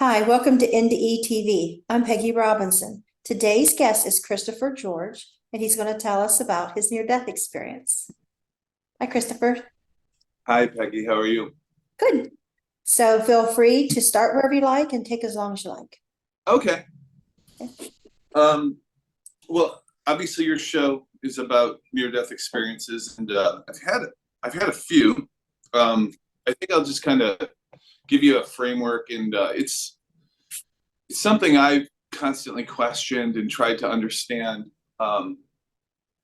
Hi, welcome to NDE TV. I'm Peggy Robinson. Today's guest is Christopher George, and he's going to tell us about his near-death experience. Hi, Christopher. Hi, Peggy. How are you? Good. So feel free to start wherever you like and take as long as you like. Okay. Um, well, obviously your show is about near-death experiences, and I've had a few. I think I'll just kind of give you a framework, and it's something I've constantly questioned and tried to understand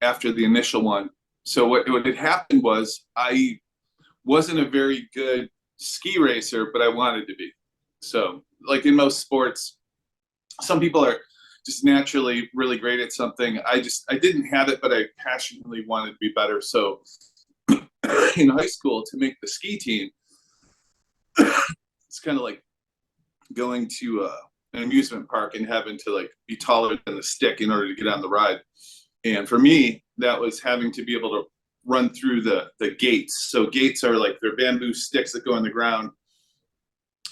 after the initial one. So what had happened was I wasn't a very good ski racer, but I wanted to be. So, like in most sports, some people are just naturally really great at something. I didn't have it, but I passionately wanted to be better. So in high school, to make the ski team, it's kind of like going to an amusement park and having to like be taller than the stick in order to get on the ride. And for me, that was having to be able to run through the gates. So gates are like they're bamboo sticks that go in the ground,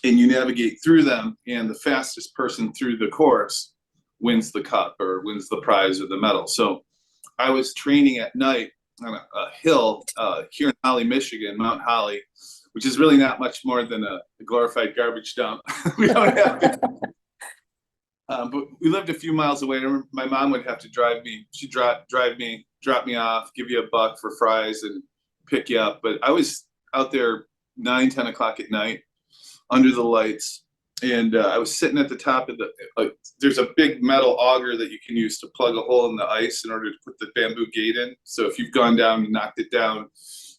and you navigate through them, and the fastest person through the course wins the cup or wins the prize or the medal. So I was training at night on a hill here in Holly, Michigan, Mount Holly, which is really not much more than a glorified garbage dump. We don't have, but we lived a few miles away. I remember my mom would have to drive me. She'd drive me, drop me off, give you $1 for fries, and pick you up. But I was out there 9, 10 o'clock at night under the lights, and I was sitting at the top of there's a big metal auger that you can use to plug a hole in the ice in order to put the bamboo gate in. So if you've gone down and knocked it down,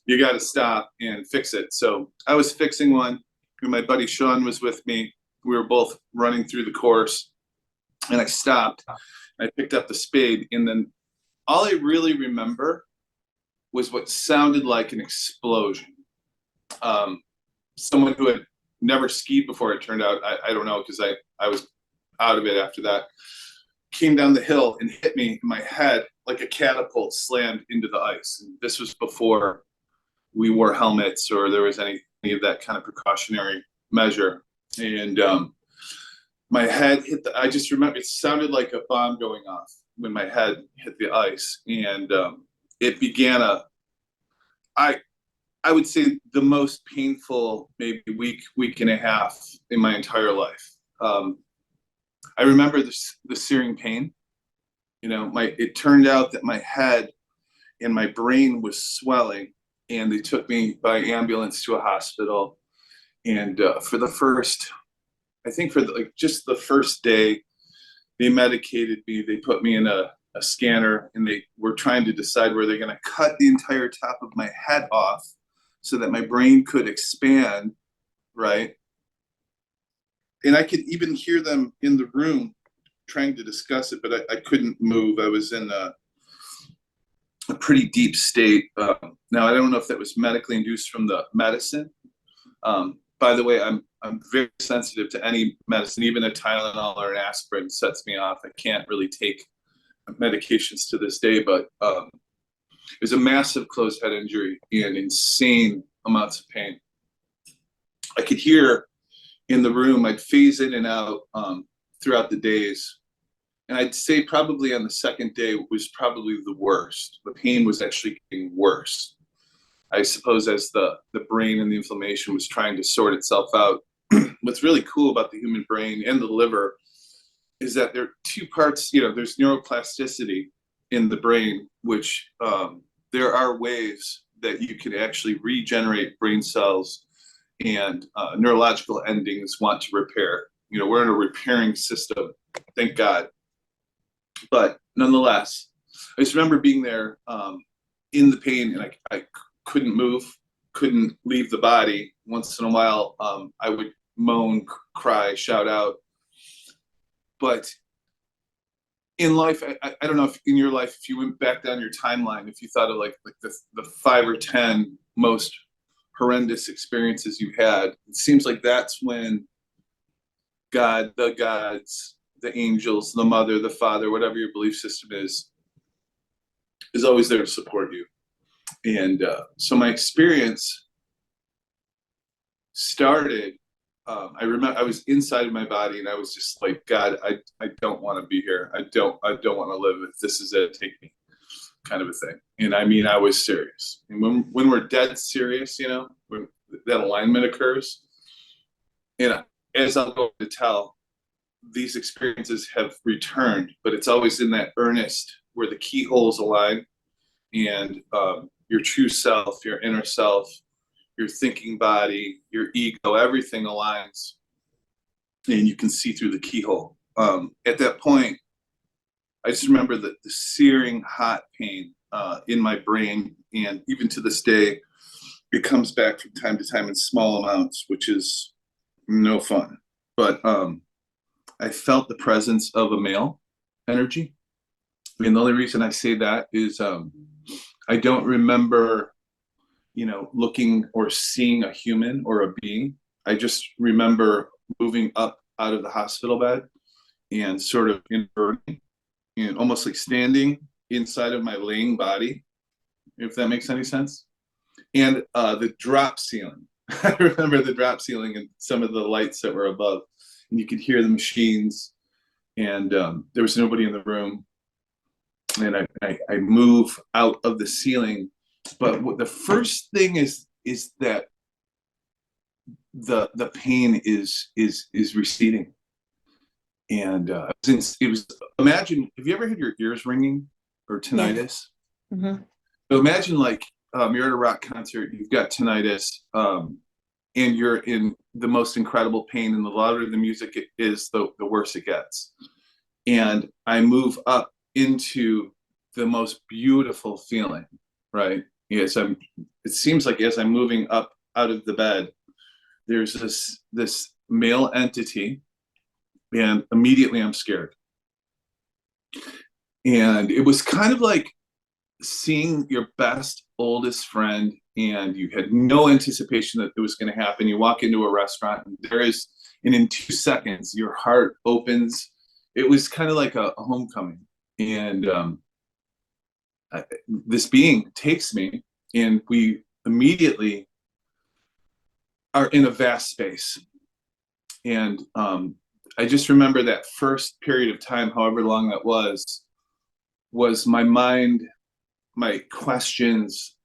you got to stop and fix it. So I was fixing one, and my buddy Sean was with me. We were both running through the course, and I stopped. I picked up the spade, and then all I really remember was what sounded like an explosion. Someone who had never skied before, it turned out, I don't know, because I was out of it after that, came down the hill and hit me in my head like a catapult slammed into the ice. And this was before we wore helmets or there was any of that kind of precautionary measure. And my head hit I just remember it sounded like a bomb going off when my head hit the ice. And it began I would say the most painful maybe week and a half in my entire life. I remember the searing pain. You know, it turned out that my head and my brain was swelling, and they took me by ambulance to a hospital. And for the first, I think for just the first day, they medicated me. They put me in a scanner, and they were trying to decide where they're going to cut the entire top of my head off so that my brain could expand, right? And I could even hear them in the room trying to discuss it, but I couldn't move. I was in a pretty deep state. Now, I don't know if that was medically induced from the medicine. By the way, I'm very sensitive to any medicine, even a Tylenol or an aspirin sets me off. I can't really take medications to this day, but it was a massive closed head injury and insane amounts of pain. I could hear in the room, I'd phase in and out throughout the days. And I'd say probably on the second day was probably the worst. The pain was actually getting worse. I suppose as the brain and the inflammation was trying to sort itself out. What's really cool about the human brain and the liver is that there are two parts, you know, there's neuroplasticity in the brain, which there are ways that you can actually regenerate brain cells, and neurological endings want to repair. You know, we're in a repairing system, thank God. But nonetheless, I just remember being there in the pain, and I couldn't move, couldn't leave the body. Once in a while, I would moan, cry, shout out. But in life, I don't know if in your life, if you went back down your timeline, if you thought of like the 5 or 10 most horrendous experiences you had, it seems like that's when God, the gods, the angels, the mother, the father, whatever your belief system is always there to support you. And so my experience started I remember I was inside of my body and I was just like, God, I don't want to be here. I don't want to live. If this is it, take me, kind of a thing. And I mean, I was serious. And when we're dead serious, you know, when that alignment occurs, and as I'm going to tell, these experiences have returned, but it's always in that earnest where the keyholes align and your true self, your inner self, your thinking body, your ego, everything aligns and you can see through the keyhole. At that point, I just remember the searing hot pain in my brain, and even to this day, it comes back from time to time in small amounts, which is no fun. But I felt the presence of a male energy. And the only reason I say that is I don't remember, you know, looking or seeing a human or a being. I just remember moving up out of the hospital bed and sort of inverting and almost like standing inside of my laying body, if that makes any sense. And the drop ceiling. I remember the drop ceiling and some of the lights that were above. And you could hear the machines, and there was nobody in the room. And I move out of the ceiling. But what the first thing is that the pain is receding, and since it was, imagine, have you ever had your ears ringing or tinnitus? Yeah. Mm-hmm. So imagine like you're at a rock concert, you've got tinnitus, and you're in the most incredible pain, and the louder the music is, the worse it gets. And I move up into the most beautiful feeling, right? Yes, it seems like as I'm moving up out of the bed, there's this male entity, and immediately I'm scared. And it was kind of like seeing your best, oldest friend, and you had no anticipation that it was going to happen. You walk into a restaurant, and in 2 seconds, your heart opens. It was kind of like a homecoming. And this being takes me, and we immediately are in a vast space. And I just remember that first period of time, however long that was my mind, my questions,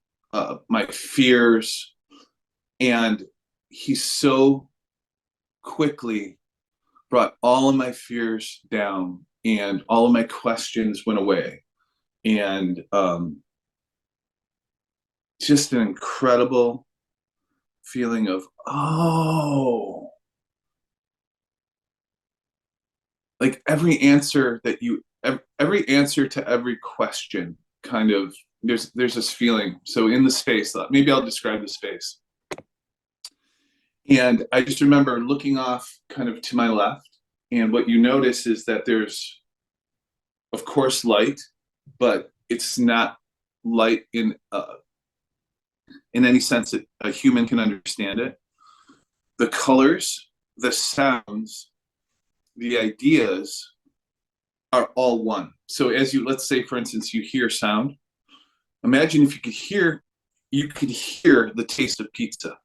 my fears, and he so quickly brought all of my fears down, and all of my questions went away. And just an incredible feeling of, oh, like every answer to every question, kind of, there's this feeling. So in the space, maybe I'll describe the space. And I just remember looking off kind of to my left, and what you notice is that there's, of course, light, but it's not light in any sense that a human can understand it. The colors, the sounds, the ideas are all one. So as let's say, for instance, you hear sound. Imagine if you could hear the taste of pizza.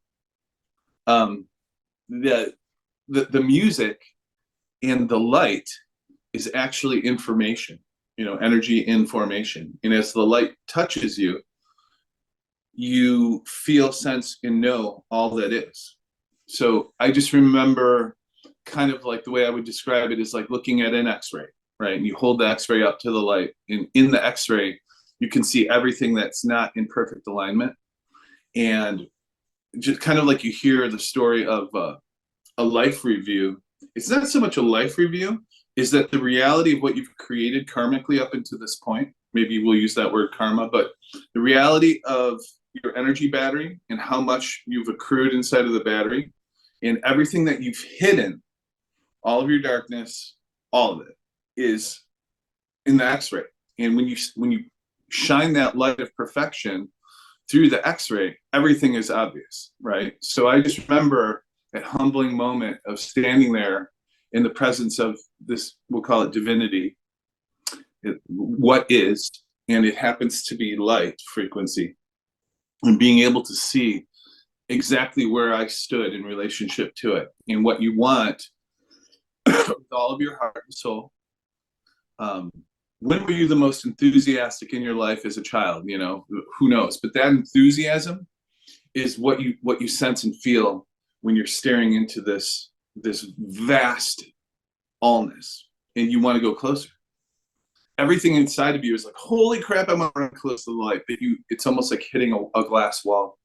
The music and the light is actually information, energy in formation. And as the light touches you, you feel, sense, and know all that is. So I just remember, kind of like the way I would describe it is like looking at an X-ray, right? And you hold the X-ray up to the light, and in the X-ray, you can see everything that's not in perfect alignment. And just kind of like you hear the story of a life review. It's not so much a life review, is that the reality of what you've created karmically up until this point, maybe we'll use that word karma, but the reality of your energy battery and how much you've accrued inside of the battery, and everything that you've hidden, all of your darkness, all of it is in the X-ray. And when you shine that light of perfection through the X-ray, everything is obvious, right? So I just remember that humbling moment of standing there in the presence of this, we'll call it divinity, what is, and it happens to be light frequency, and being able to see exactly where I stood in relationship to it, and what you want with all of your heart and soul. When were you the most enthusiastic in your life as a child? You know, who knows? But that enthusiasm is what you sense and feel when you're staring into this vast allness, and you want to go closer. Everything inside of you is like, holy crap, I'm running close to the light. But it's almost like hitting a glass wall.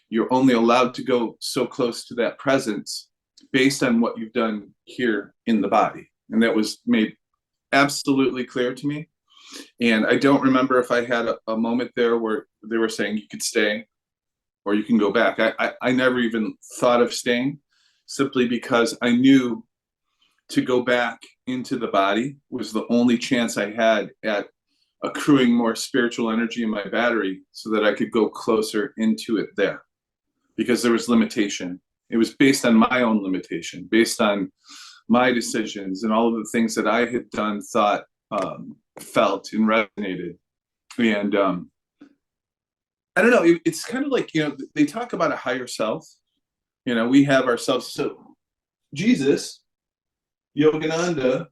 You're only allowed to go so close to that presence based on what you've done here in the body. And that was made absolutely clear to me. And I don't remember if I had a moment there where they were saying you could stay or you can go back. I never even thought of staying, simply because I knew to go back into the body was the only chance I had at accruing more spiritual energy in my battery so that I could go closer into it there, because there was limitation. It was based on my own limitation, based on my decisions and all of the things that I had done, thought, felt, and resonated. And I don't know, it's kind of like, you know, they talk about a higher self. You know, we have ourselves. So Jesus, Yogananda,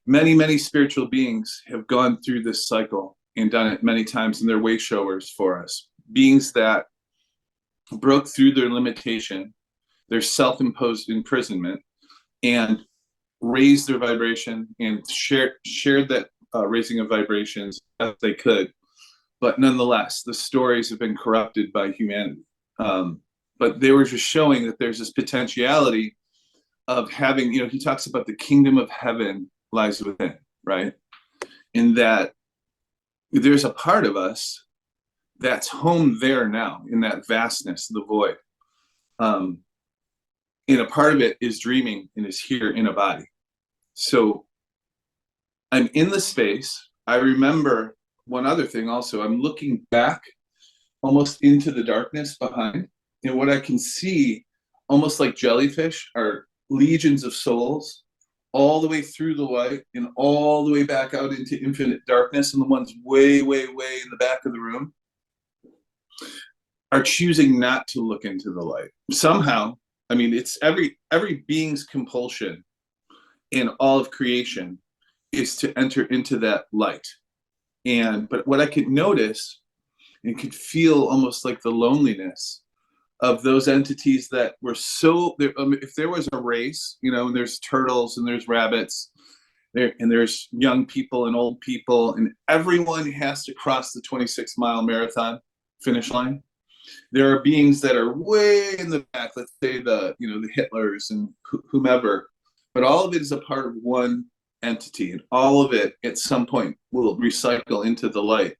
many spiritual beings have gone through this cycle and done it many times, and they're way showers for us. Beings that broke through their limitation, their self-imposed imprisonment, and raised their vibration and shared that raising of vibrations as they could. But nonetheless, the stories have been corrupted by humanity. But they were just showing that there's this potentiality of having, you know, he talks about the kingdom of heaven lies within, right? In that there's a part of us that's home there now, in that vastness, the void. And a part of it is dreaming and is here in a body. So I'm in the space. I remember one other thing also. I'm looking back almost into the darkness behind, and what I can see, almost like jellyfish, are legions of souls all the way through the light and all the way back out into infinite darkness. And the ones way in the back of the room are choosing not to look into the light. Somehow, I mean, it's every being's compulsion in all of creation is to enter into that light. But what I could notice and could feel almost like the loneliness of those entities that were so, if there was a race, you know, and there's turtles and there's rabbits there, and there's young people and old people, and everyone has to cross the 26-mile marathon finish line. There are beings that are way in the back, let's say the Hitlers and whomever, but all of it is a part of one entity, and all of it at some point will recycle into the light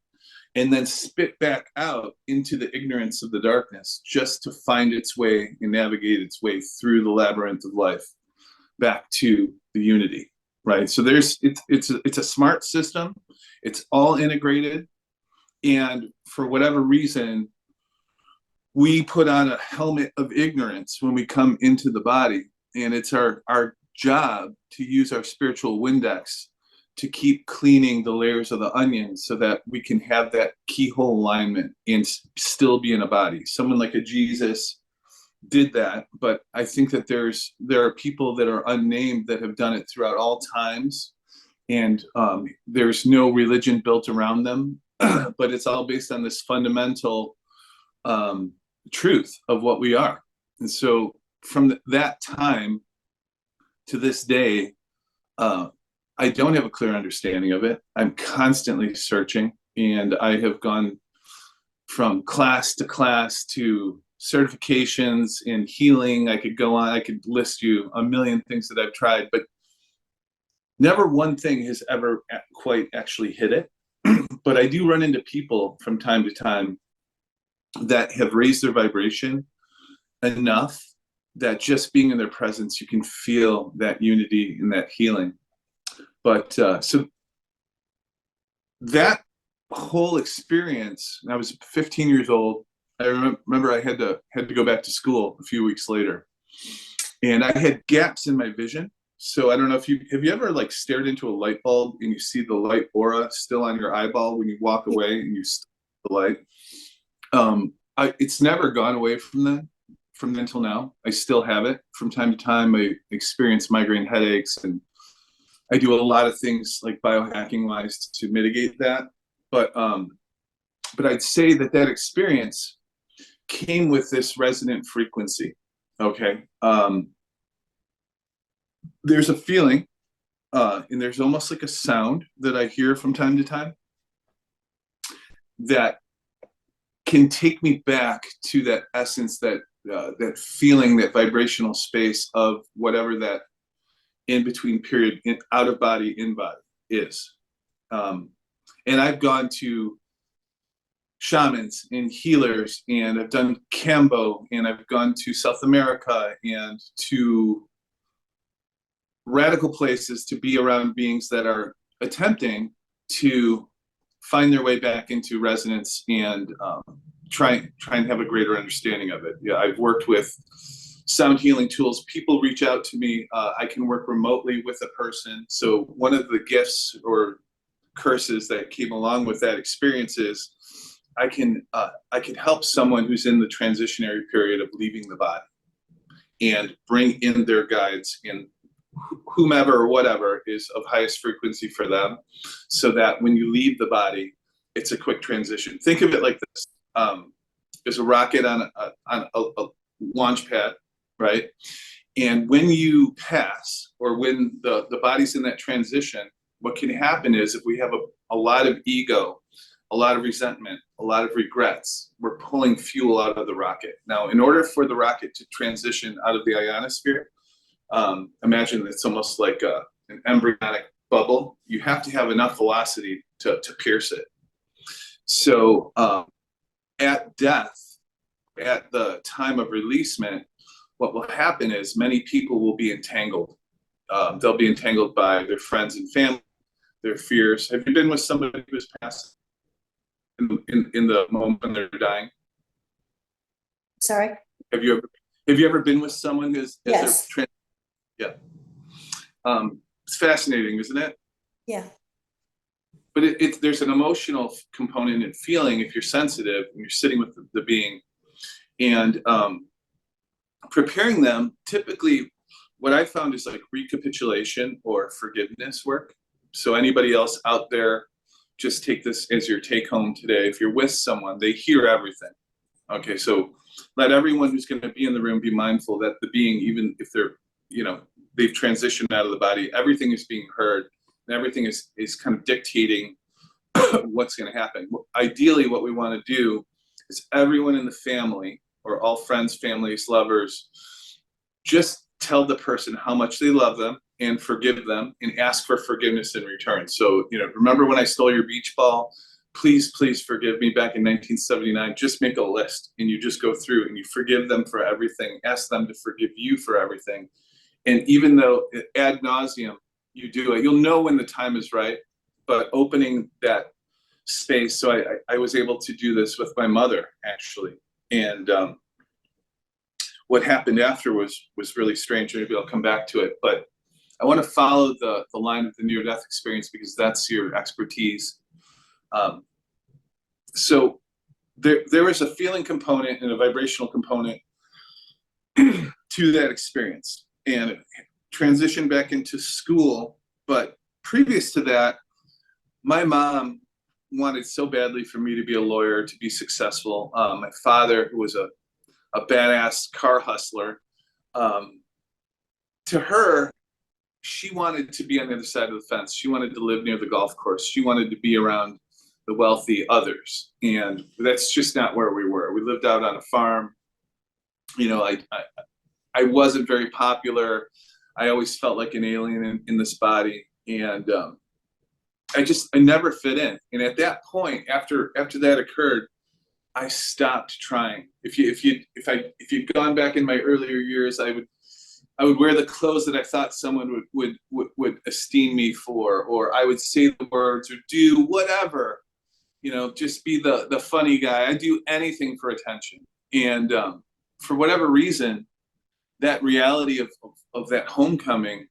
and then spit back out into the ignorance of the darkness, just to find its way and navigate its way through the labyrinth of life back to the unity, right? So it's a smart system. It's all integrated. And for whatever reason, we put on a helmet of ignorance when we come into the body. And it's our job to use our spiritual Windex to keep cleaning the layers of the onion so that we can have that keyhole alignment and still be in a body. Someone like a Jesus did that, but I think that there are people that are unnamed that have done it throughout all times, and there's no religion built around them, but it's all based on this fundamental truth of what we are. And so from that time to this day, I don't have a clear understanding of it. I'm constantly searching, and I have gone from class to class to certifications in healing. I could go on, I could list you a million things that I've tried, but never one thing has ever quite actually hit it. But I do run into people from time to time that have raised their vibration enough that just being in their presence, you can feel that unity and that healing. But so that whole experience, I was 15 years old. I remember I had to go back to school a few weeks later, and I had gaps in my vision. So I don't know if have you ever like stared into a light bulb and you see the light aura still on your eyeball when you walk away and you see the light. it's never gone away from then until now. I still have it from time to time. I experience migraine headaches, and I do a lot of things like biohacking wise to mitigate that. But I'd say that experience came with this resonant frequency. Okay. There's a feeling, and there's almost like a sound that I hear from time to time that can take me back to that essence, that feeling, that vibrational space of whatever that in between period, out of body, in body is. And I've gone to shamans and healers, and I've done Kambo, and I've gone to South America and to radical places to be around beings that are attempting to find their way back into resonance and try and have a greater understanding of it. Yeah, I've worked with sound healing tools. People reach out to me. I can work remotely with a person. So one of the gifts or curses that came along with that experience is I can help someone who's in the transitionary period of leaving the body and bring in their guides and whomever or whatever is of highest frequency for them, so that when you leave the body, it's a quick transition. Think of it like this. There's a rocket on a launch pad, right? And when you pass, or when the body's in that transition, what can happen is, if we have a lot of ego, a lot of resentment, a lot of regrets, we're pulling fuel out of the rocket. Now, in order for the rocket to transition out of the ionosphere, imagine it's almost like an embryonic bubble. You have to have enough velocity to pierce it. So at death, at the time of releasement, what will happen is many people will be entangled. They'll be entangled by their friends and family, their fears. Have you been with somebody who's passed in the moment when they're dying? Sorry? Have you ever been with someone who's Yes. Yeah. It's fascinating, isn't it? Yeah. But there's an emotional component and feeling if you're sensitive and you're sitting with the being, and preparing them. Typically, what I found is like recapitulation or forgiveness work. So anybody else out there, just take this as your take home today. If you're with someone, they hear everything. Okay, so let everyone who's going to be in the room be mindful that the being, even if they're, they've transitioned out of the body, everything is being heard, and everything is kind of dictating what's going to happen. Ideally, what we want to do is everyone in the family, or all friends, families, lovers, just tell the person how much they love them and forgive them, and ask for forgiveness in return. So, remember when I stole your beach ball? Please, please forgive me back in 1979. Just make a list, and you just go through and you forgive them for everything. Ask them to forgive you for everything. And even though ad nauseum you do it, you'll know when the time is right. But opening that space. So I was able to do this with my mother, actually. And what happened after was really strange. Maybe I'll come back to it. But I want to follow the line of the near-death experience, because that's your expertise. So there is a feeling component and a vibrational component to that experience, and transition back into school. But previous to that, my mom wanted so badly for me to be a lawyer, to be successful. My father, who was a badass car hustler, to her, she wanted to be on the other side of the fence. She wanted to live near the golf course. She wanted to be around the wealthy others. And that's just not where we were. We lived out on a farm. I wasn't very popular. I always felt like an alien in this body. And I never fit in. And at that point, after that occurred, I stopped trying. If you'd gone back in my earlier years, I would wear the clothes that I thought someone would esteem me for, or I would say the words or do whatever, just be the funny guy. I'd do anything for attention. And for whatever reason, that reality of that homecoming,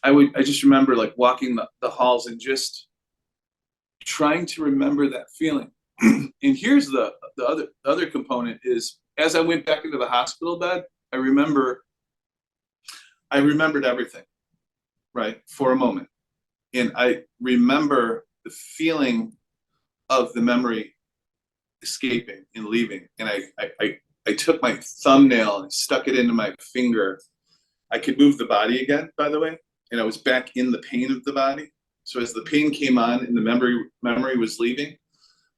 I just remember like walking the halls and just trying to remember that feeling. And here's the other component is, as I went back into the hospital bed, I remembered everything, right, for a moment. And I remember the feeling of the memory escaping and leaving. And I took my thumbnail and stuck it into my finger. I could move the body again, by the way, and I was back in the pain of the body. So as the pain came on and the memory was leaving,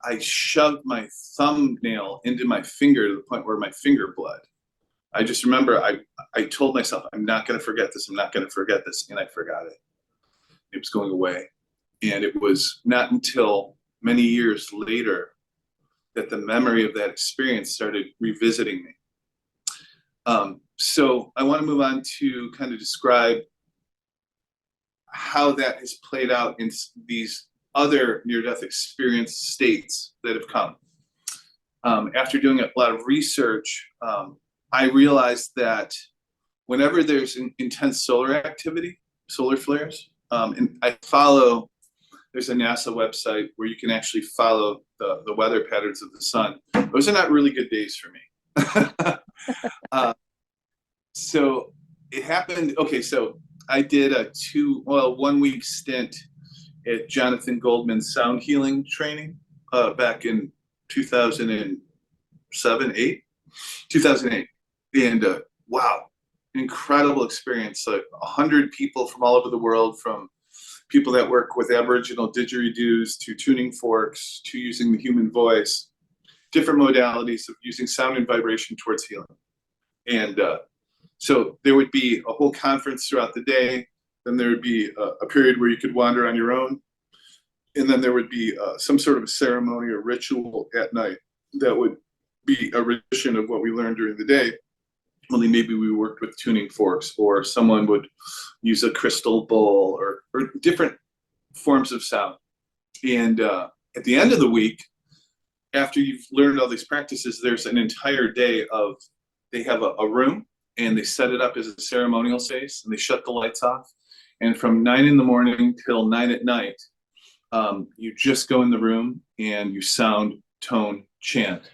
I shoved my thumbnail into my finger to the point where my finger bled. I just remember I told myself, I'm not going to forget this. I'm not going to forget this. And I forgot it. It was going away. And it was not until many years later that the memory of that experience started revisiting me. So I want to move on to kind of describe how that has played out in these other near-death experience states that have come. After doing a lot of research, I realized that whenever there's an intense solar activity, solar flares, and there's a NASA website where you can actually follow the weather patterns of the sun. Those are not really good days for me. So it happened, okay, so I did a 1 week stint at Jonathan Goldman's sound healing training back in 2008. And wow, incredible experience. Like 100 people from all over the world, from people that work with Aboriginal didgeridoos to tuning forks to using the human voice, different modalities of using sound and vibration towards healing. And so there would be a whole conference throughout the day. Then there would be a period where you could wander on your own. And then there would be some sort of a ceremony or ritual at night that would be a rendition of what we learned during the day. Only maybe we worked with tuning forks, or someone would use a crystal bowl, or different forms of sound. And at the end of the week, after you've learned all these practices, there's an entire day of, they have a room and they set it up as a ceremonial space and they shut the lights off. And from 9 in the morning till 9 at night, you just go in the room and you sound, tone, chant,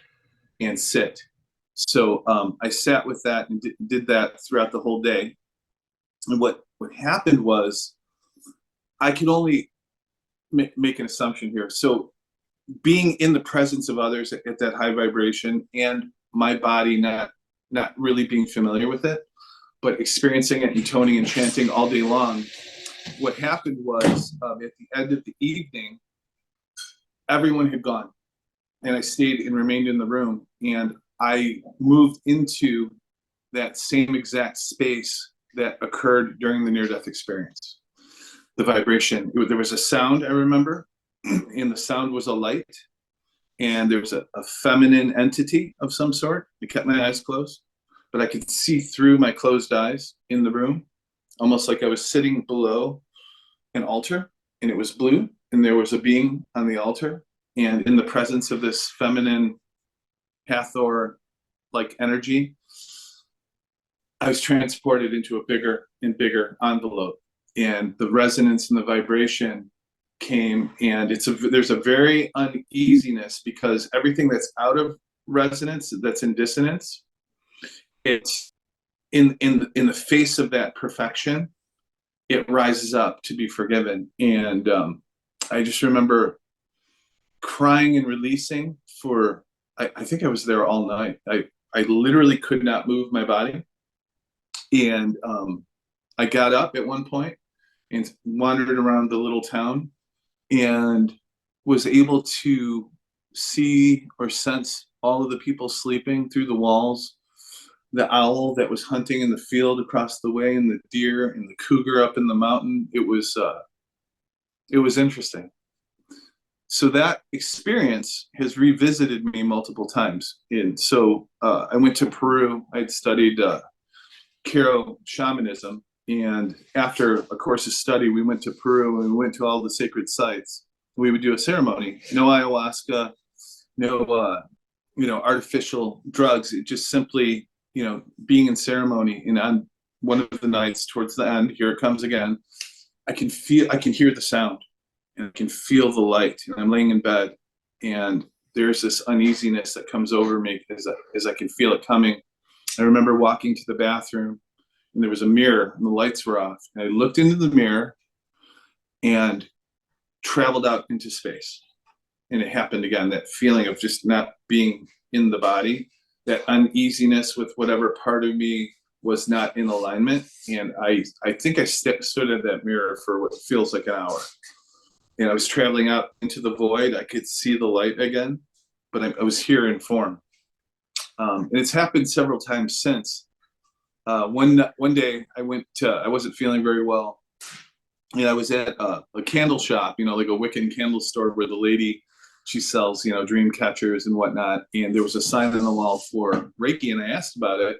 and sit. So I sat with that and did that throughout the whole day. And what happened was, I can only make an assumption here. So being in the presence of others at that high vibration, and my body not really being familiar with it, but experiencing it and toning and chanting all day long, what happened was at the end of the evening, everyone had gone. And I stayed and remained in the room. And I moved into that same exact space that occurred during the near-death experience. The vibration, there was a sound, I remember, and the sound was a light. And there was a feminine entity of some sort. I kept my eyes closed, but I could see through my closed eyes in the room, almost like I was sitting below an altar, and it was blue, and there was a being on the altar. And in the presence of this feminine Hathor-like energy, I was transported into a bigger and bigger envelope. And the resonance and the vibration came, and there's a very uneasiness, because everything that's out of resonance, that's in dissonance, it's in the face of that perfection, it rises up to be forgiven. And I just remember crying and releasing for, I think I was there all night. I literally could not move my body. And I got up at one point and wandered around the little town and was able to see or sense all of the people sleeping through the walls, the owl that was hunting in the field across the way, and the deer and the cougar up in the mountain. It was interesting. So that experience has revisited me multiple times. And so I went to Peru. I had studied Q'ero shamanism. And after a course of study, we went to Peru and we went to all the sacred sites. We would do a ceremony. No ayahuasca, no artificial drugs. It just simply, being in ceremony. And on one of the nights towards the end, here it comes again, I can hear the sound, and I can feel the light. And I'm laying in bed, and there's this uneasiness that comes over me as I can feel it coming. I remember walking to the bathroom, and there was a mirror and the lights were off. And I looked into the mirror and traveled out into space. And it happened again, that feeling of just not being in the body, that uneasiness with whatever part of me was not in alignment. And I think I stood at that mirror for what feels like an hour. And I was traveling out into the void. I could see the light again, but I was here in form. And it's happened several times since. One day I wasn't feeling very well. And I was at a candle shop, like a Wiccan candle store where the lady, she sells, dream catchers and whatnot. And there was a sign on the wall for Reiki, and I asked about it.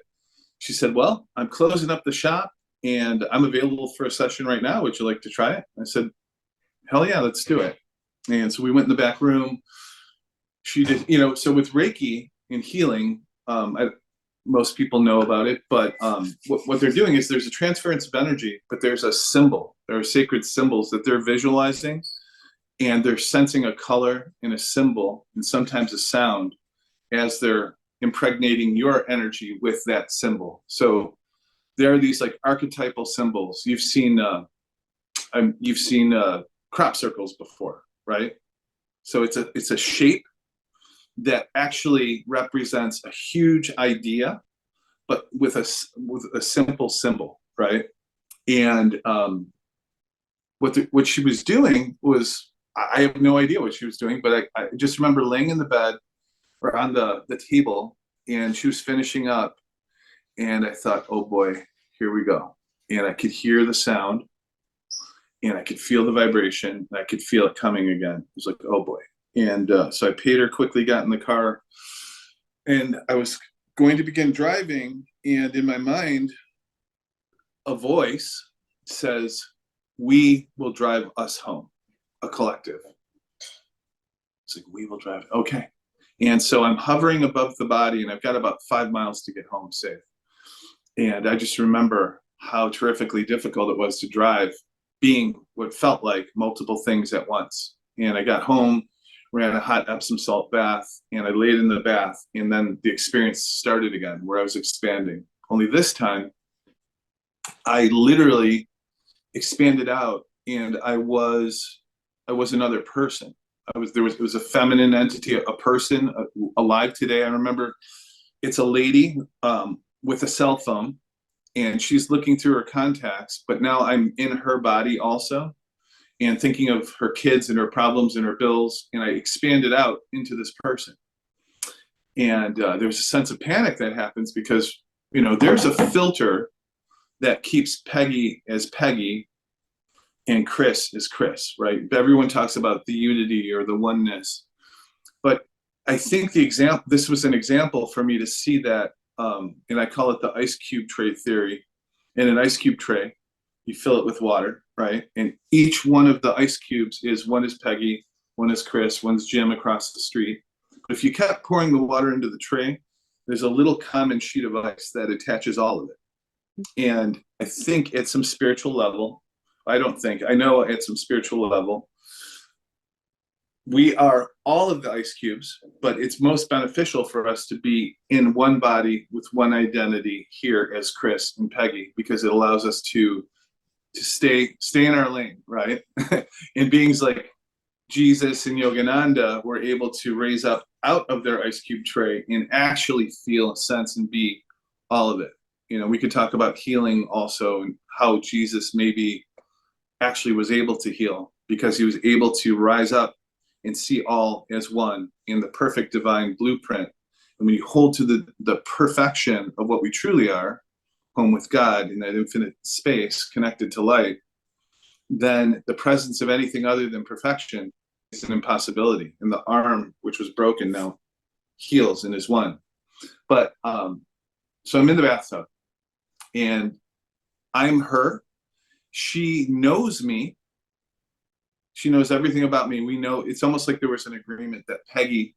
She said, well, I'm closing up the shop and I'm available for a session right now. Would you like to try it? I said, hell yeah, let's do it. And so we went in the back room. She did, so with Reiki and healing, most people know about it, but what they're doing is there's a transference of energy, but there's a symbol. There are sacred symbols that they're visualizing, and they're sensing a color and a symbol and sometimes a sound as they're impregnating your energy with that symbol. So there are these like archetypal symbols. You've seen crop circles before, right? So it's a shape that actually represents a huge idea, but with a simple symbol, right? And what she was doing was, I have no idea what she was doing, but I just remember laying in the bed or on the table, and she was finishing up, and I thought, oh boy, here we go. And I could hear the sound, and I could feel the vibration, and I could feel it coming again. It was like, oh boy. And so I paid her, quickly got in the car, and I was going to begin driving, and in my mind, a voice says, we will drive us home, a collective. It's like, we will drive, okay. And so I'm hovering above the body, and I've got about 5 miles to get home safe. And I just remember how terrifically difficult it was to drive, being what felt like multiple things at once. And I got home, ran a hot Epsom salt bath, and I laid in the bath, and then the experience started again, where I was expanding. Only this time, I literally expanded out, and I was another person. It was a feminine entity, a person alive today. I remember it's a lady with a cell phone, and she's looking through her contacts, but now I'm in her body also, and thinking of her kids and her problems and her bills, and I expanded out into this person. And there's a sense of panic that happens because, there's a filter that keeps Pegi as Pegi and Chris is Chris, right? Everyone talks about the unity or the oneness. But I think this was an example for me to see that, and I call it the ice cube tray theory. In an ice cube tray, you fill it with water, right? And each one of the ice cubes one is Pegi, one is Chris, one's Jim across the street. But if you kept pouring the water into the tray, there's a little common sheet of ice that attaches all of it. And I think at some spiritual level, I know at some spiritual level, we are all of the ice cubes, but it's most beneficial for us to be in one body with one identity here as Chris and Pegi, because it allows us to stay in our lane, right? And beings like Jesus and Yogananda were able to raise up out of their ice cube tray and actually feel, sense, and be all of it. We could talk about healing also, and how Jesus maybe actually was able to heal because he was able to rise up and see all as one in the perfect divine blueprint. And when you hold to the perfection of what we truly are, home with God in that infinite space connected to light, then the presence of anything other than perfection is an impossibility. And the arm, which was broken, now heals and is one. But so I'm in the bathtub, and I'm her. She knows me. She knows everything about me. We know, it's almost like there was an agreement that Pegi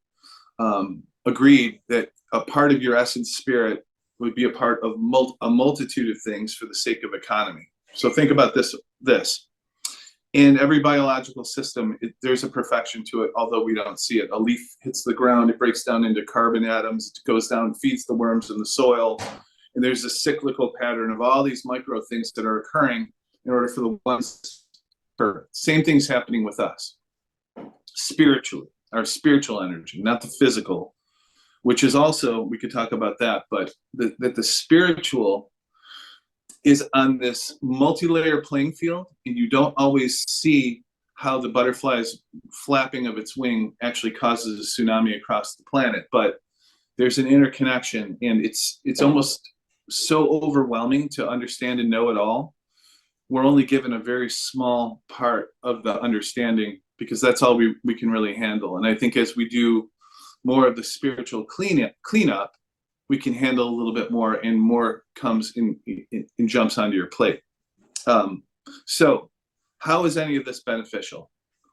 agreed that a part of your essence spirit would be a part of a multitude of things for the sake of economy. So think about this. And every biological system, there's a perfection to it, although we don't see it. A leaf hits the ground, it breaks down into carbon atoms, it goes down, feeds the worms in the soil. And there's a cyclical pattern of all these micro things that are occurring in order for the ones to occur. Same thing's happening with us spiritually, our spiritual energy, not the physical, which is also, we could talk about that, but that the spiritual is on this multi-layer playing field, and you don't always see how the butterfly's flapping of its wing actually causes a tsunami across the planet. But there's an interconnection, and it's almost so overwhelming to understand and know it all. We're only given a very small part of the understanding because that's all we can really handle. And I think as we do more of the spiritual cleanup, we can handle a little bit more, and more comes in jumps onto your plate. So how is any of this beneficial?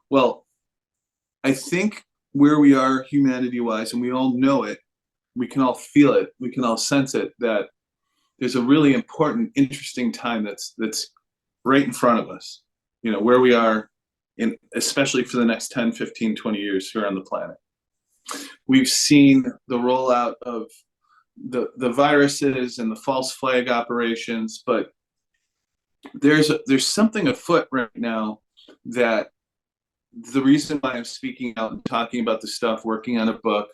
Well, I think where we are humanity-wise, and we all know it, we can all feel it, we can all sense it, that there's a really important, interesting time that's right in front of us, you know, where we are, in, especially for the next 10, 15, 20 years here on the planet. We've seen the rollout of the viruses and the false flag operations, but there's something afoot right now that the reason why I'm speaking out and talking about the stuff, working on a book,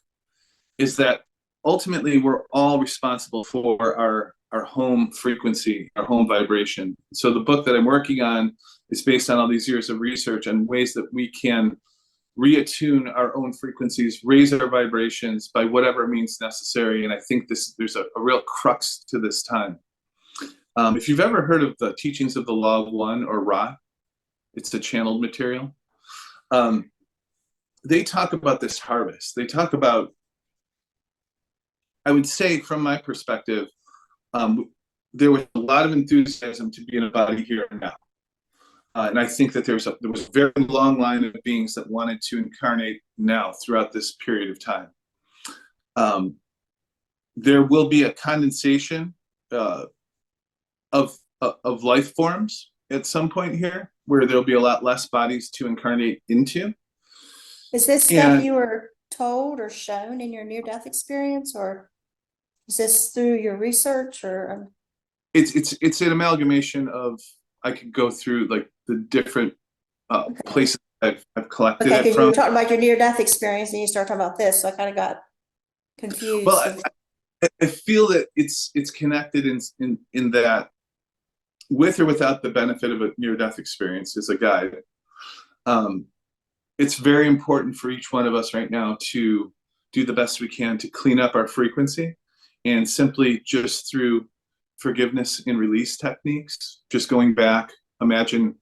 is that ultimately we're all responsible for our home frequency, our home vibration. So the book that I'm working on is based on all these years of research on ways that we can reattune our own frequencies, raise our vibrations by whatever means necessary. And I think there's a real crux to this time. If you've ever heard of the teachings of the Law of One, or Ra, it's the channeled material. They talk about this harvest. They talk about, I would say from my perspective, there was a lot of enthusiasm to be in a body here and now. And I think that there was a very long line of beings that wanted to incarnate now throughout this period of time. There will be a condensation of life forms at some point here, where there'll be a lot less bodies to incarnate into. Is this stuff you were told or shown in your near-death experience, or is this through your research, or? It's an amalgamation of, I could go through like the different places I've collected it because from. you were talking about your near-death experience and you start talking about this, so I kind of got confused. Well, I feel that it's connected in that, with or without the benefit of a near-death experience as a guide, it's very important for each one of us right now to do the best we can to clean up our frequency, and simply just through forgiveness and release techniques, just going back, imagine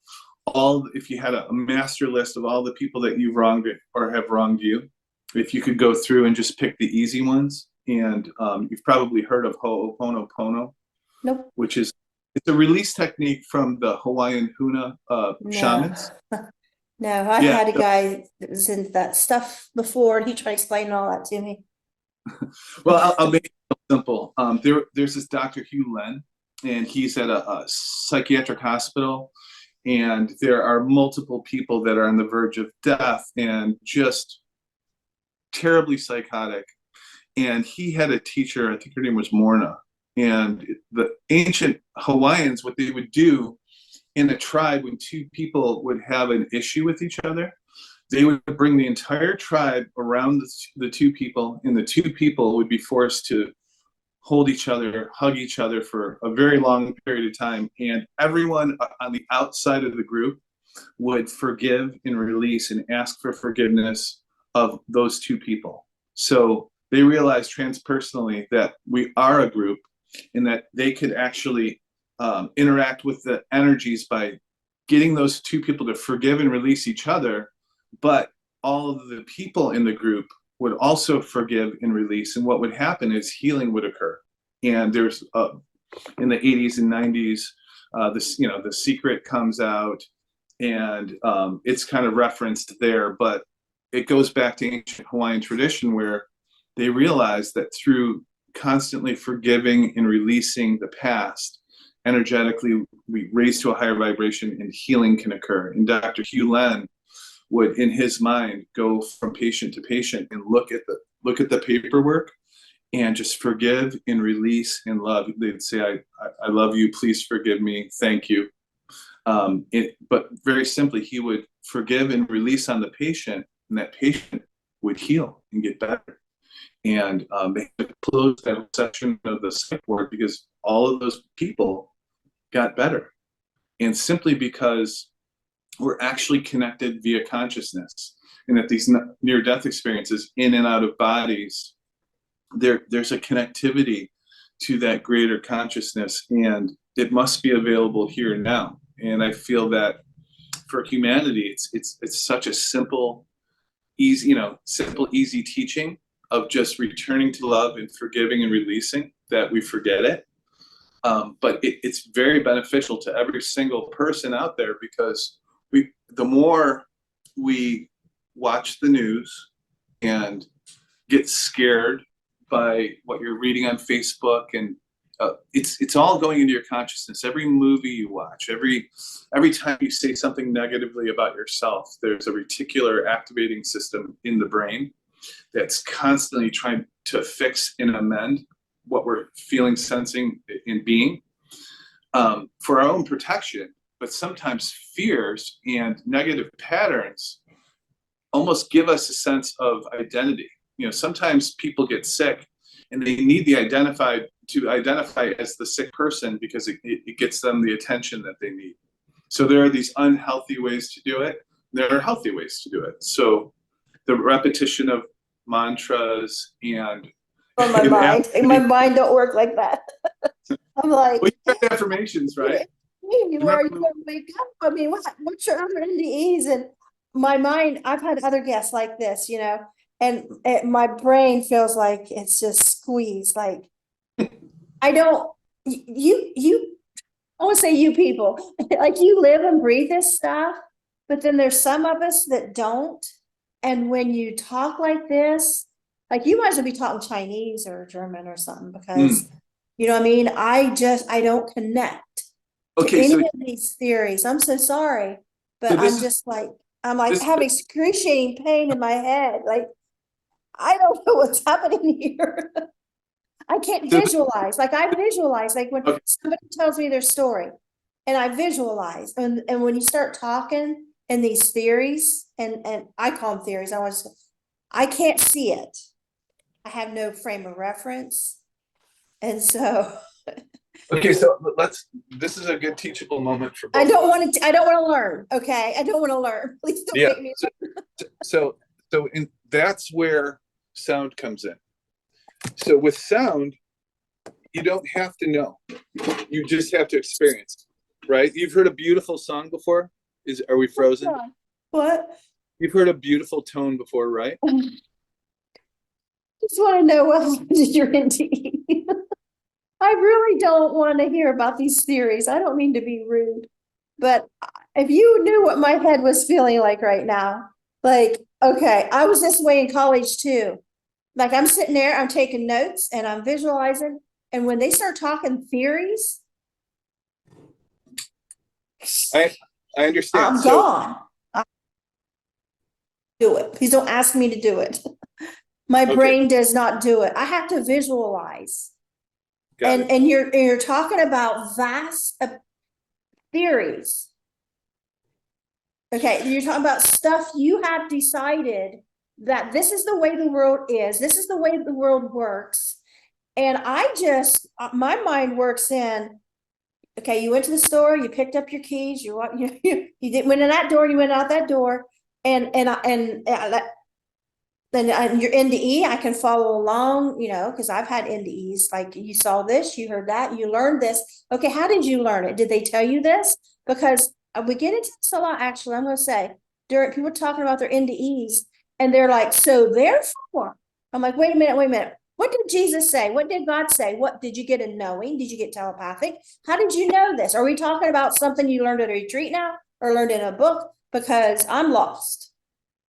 if you had a master list of all the people that you've wronged or have wronged you, if you could go through and just pick the easy ones. And you've probably heard of Ho'oponopono. Nope. Which is, it's a release technique from the Hawaiian Huna shamans. No, I had a guy that was into that stuff before, and he tried explaining all that to me. Well, I'll make it simple. There's this Dr. Hugh Len, and he's at a psychiatric hospital, and there are multiple people that are on the verge of death and just terribly psychotic. And he had a teacher, I think her name was Morna, and the ancient Hawaiians, what they would do in a tribe when two people would have an issue with each other, they would bring the entire tribe around the two people, and the two people would be forced to hold each other, hug each other for a very long period of time. And everyone on the outside of the group would forgive and release and ask for forgiveness of those two people. So they realized transpersonally that we are a group, and that they could actually interact with the energies by getting those two people to forgive and release each other, but all of the people in the group would also forgive and release. And what would happen is healing would occur. And there's in the 80s and 90s, the Secret comes out, and it's kind of referenced there, but it goes back to ancient Hawaiian tradition, where they realized that through constantly forgiving and releasing the past, energetically, we raise to a higher vibration and healing can occur. And Dr. Hugh Len would, in his mind, go from patient to patient and look at the paperwork and just forgive and release and love. They'd say, I love you, please forgive me, thank you. But very simply, he would forgive and release on the patient, and that patient would heal and get better. And they closed that section of the psych ward because all of those people got better. And simply because we're actually connected via consciousness, and that these near-death experiences in and out of bodies, there's a connectivity to that greater consciousness, and it must be available here and now. And I feel that for humanity, it's such a simple, easy, easy teaching of just returning to love and forgiving and releasing that we forget it. But it's very beneficial to every single person out there, because the more we watch the news and get scared by what you're reading on Facebook, and it's all going into your consciousness. Every movie you watch, every time you say something negatively about yourself, there's a reticular activating system in the brain that's constantly trying to fix and amend what we're feeling, sensing, and being, for our own protection. But sometimes fears and negative patterns almost give us a sense of identity. Sometimes people get sick and they need to identify as the sick person because it gets them the attention that they need. So there are these unhealthy ways to do it. There are healthy ways to do it. So the repetition of mantras and my mind don't work like that. I'm like, well, you have affirmations, right? You are you gonna wake up? I mean, what's your other NDEs? And my mind, I've had other guests like this, and my brain feels like it's just squeezed. Like I don't, I want to say you people, like you live and breathe this stuff, but then there's some of us that don't. And when you talk like this, like you might as well be talking Chinese or German or something, because you know what I mean? I don't connect to any of these theories. I'm so sorry, but I'm like having excruciating pain in my head. Like, I don't know what's happening here. I can't visualize. Like I visualize, like when somebody tells me their story and I visualize, and when you start talking in these theories, and I call them theories, I can't see it. I have no frame of reference. And so okay, so this is a good teachable moment for both. I don't want to learn. Okay. I don't want to learn. Please don't make me so that's where sound comes in. So with sound, you don't have to know. You just have to experience, right? You've heard a beautiful song before? Are we frozen? What? You've heard a beautiful tone before, right? Just want to know what happened to your NDE. I really don't want to hear about these theories. I don't mean to be rude, but if you knew what my head was feeling like right now, like, okay, I was this way in college too. Like I'm sitting there, I'm taking notes and I'm visualizing. And when they start talking theories, I understand. I'm gone. Do it. Please don't ask me to do it. My brain does not do it. I have to visualize. And you're talking about vast theories. Okay, you're talking about stuff you have decided that this is the way the world is. This is the way the world works. And my mind works in, okay, you went to the store, you picked up your keys, you went in that door, you went out that door, and your NDE, I can follow along, because I've had NDEs. Like you saw this, you heard that, you learned this. Okay, how did you learn it? Did they tell you this? Because we get into this a lot. Actually, I'm going to say during people talking about their NDEs, and they're like, so therefore, I'm like, wait a minute. What did Jesus say? What did God say? What did you get a knowing? Did you get telepathic? How did you know this? Are we talking about something you learned at a retreat now or learned in a book? Because I'm lost.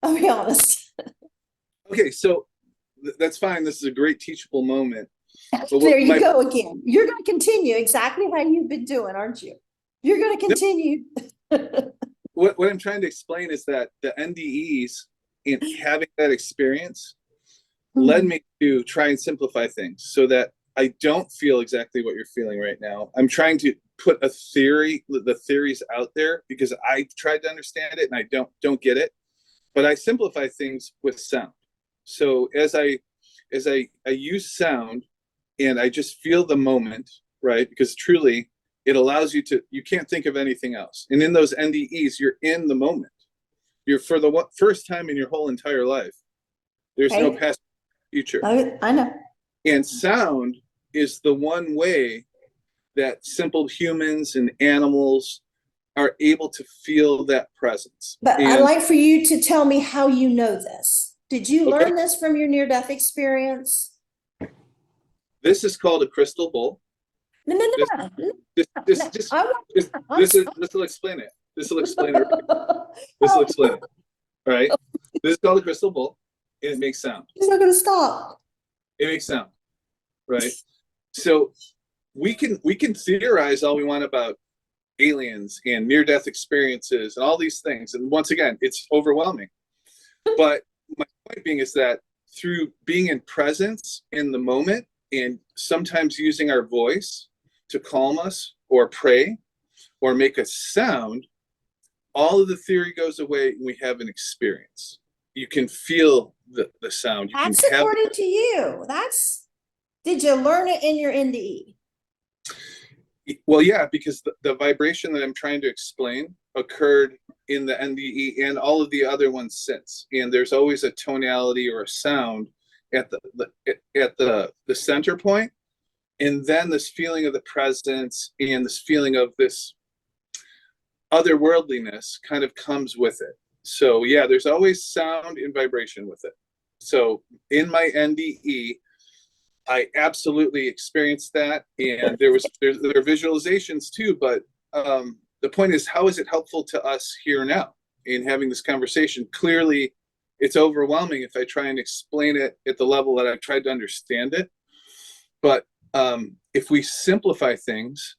I'll be honest. Okay, so that's fine. This is a great teachable moment. But There you go again. You're going to continue exactly how you've been doing, aren't you? You're going to continue. what I'm trying to explain is that the NDEs, in having that experience, led me to try and simplify things so that I don't feel exactly what you're feeling right now. I'm trying to put the theories out there because I tried to understand it and I don't get it. But I simplify things with sound. So as I use sound and I just feel the moment, right? Because truly it allows you to, you can't think of anything else. And in those NDEs, you're in the moment. You're for the first time in your whole entire life. There's no past, future. I know. And sound is the one way that simple humans and animals are able to feel that presence. But I'd like for you to tell me how you know this. Did you learn this from your near-death experience? This is called a crystal bowl. No. This will explain it. This will explain it. This will explain it. All right. This is called a crystal bowl, and it makes sound. He's not going to stop. It makes sound, right? So we can theorize all we want about aliens and near-death experiences and all these things, and once again, it's overwhelming. But my point being is that through being in presence in the moment and sometimes using our voice to calm us or pray or make a sound, all of the theory goes away and we have an experience. You can feel the sound. That's according to you. Did you learn it in your NDE? Well, yeah, because the vibration that I'm trying to explain occurred in the NDE and all of the other ones since. And there's always a tonality or a sound at the center point, and then this feeling of the presence and this feeling of this otherworldliness kind of comes with it. So yeah, there's always sound and vibration with it. So in my NDE, I absolutely experienced that, and there are visualizations too. But the point is, how is it helpful to us here now in having this conversation? Clearly, it's overwhelming if I try and explain it at the level that I've tried to understand it. But if we simplify things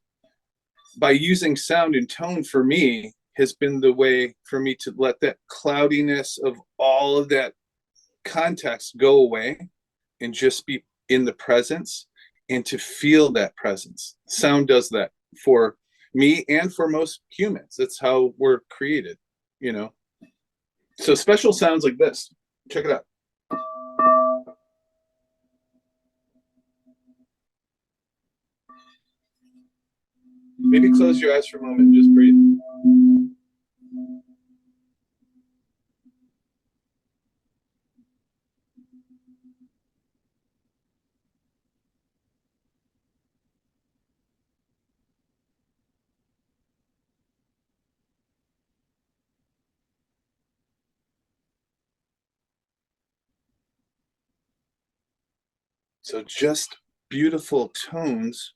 by using sound and tone, for me, has been the way for me to let that cloudiness of all of that context go away and just be in the presence and to feel that presence. Sound does that for me and for most humans. That's how we're created, you know. So special sounds like this. Check it out. Maybe close your eyes for a moment and just breathe. So just beautiful tones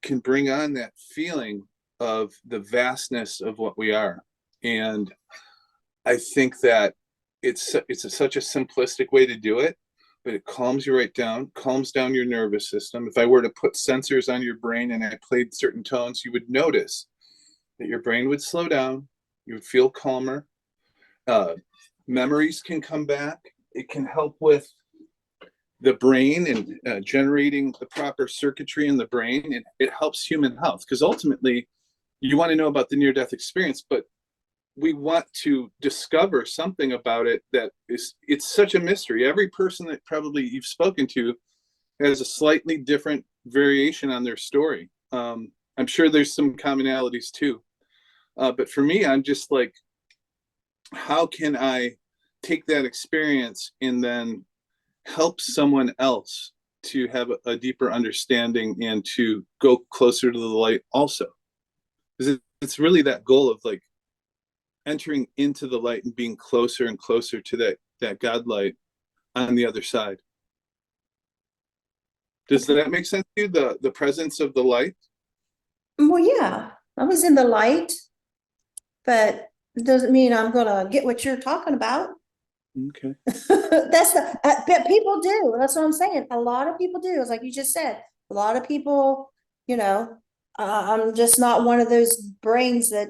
can bring on that feeling of the vastness of what we are. And I think that it's such a simplistic way to do it, but it calms you right down, calms down your nervous system. If I were to put sensors on your brain and I played certain tones, you would notice that your brain would slow down, you would feel calmer. Memories can come back. It can help with the brain and generating the proper circuitry in the brain, and it helps human health, because ultimately you want to know about the near-death experience, but we want to discover something about it that it's such a mystery. Every person that probably you've spoken to has a slightly different variation on their story. I'm sure there's some commonalities too, but for me, I'm just like, how can I take that experience and then help someone else to have a deeper understanding and to go closer to the light also? Because it's really that goal of like entering into the light and being closer and closer to that God light on the other side. Does that make sense to you, the presence of the light? Well, yeah, I was in the light, but it doesn't mean I'm going to get what you're talking about. Okay. That's the, but people do. That's what I'm saying. A lot of people do. It's like you just said. A lot of people, you know, I'm just not one of those brains that